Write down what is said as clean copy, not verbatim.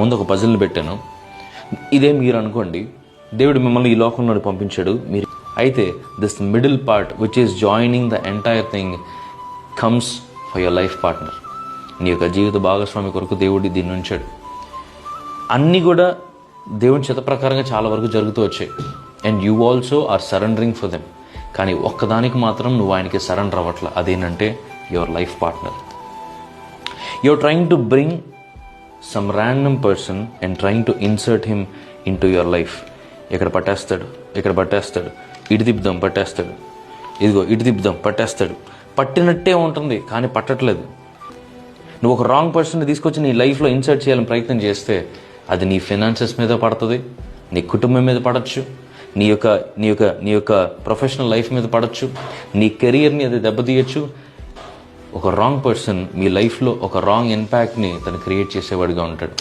ముందు ఒక పజిల్ని పెట్టాను. ఇదే మీరు అనుకోండి, దేవుడు మిమ్మల్ని ఈ లోకంలో పంపించాడు. మీరు అయితే this middle part which is joining the entire thing comes for your life partner. నీ యొక్క జీవిత భాగస్వామి కొరకు దేవుడు దీన్ని ఉంచాడు. అన్నీ కూడా దేవుని చిత్త ప్రకారంగా చాలా వరకు జరుగుతూ వచ్చాయి. And you also are surrendering for them. కానీ ఒక్కదానికి మాత్రం నువ్వు ఆయనకి సరెండర్ అవ్వట్ల. అదేంటంటే your life partner. You're trying to bring some random person and trying to insert him into your life. ఇక్కడ పట్టేస్తాడు, ఇక్కడ పట్టేస్తాడు, ఇటు తిప్పుదాం పట్టేస్తాడు, ఇదిగో ఇటు తిప్పుదాం పట్టేస్తాడు. పట్టినట్టే ఉంటుంది కానీ పట్టట్లేదు. నువ్వు ఒక రాంగ్ పర్సన్ని తీసుకొచ్చి నీ లైఫ్లో ఇన్సర్ట్ చేయాలని ప్రయత్నం చేస్తే అది నీ ఫైనాన్సెస్ మీద పడుతుంది, నీ కుటుంబం మీద పడచ్చు, నీ యొక్క ప్రొఫెషనల్ లైఫ్ మీద పడచ్చు, నీ కెరియర్ని అది దెబ్బతీయచ్చు. ఒక రాంగ్ పర్సన్ మీ లైఫ్లో ఒక రాంగ్ ఇంపాక్ట్ని తను క్రియేట్ చేసేవాడిగా ఉంటాడు.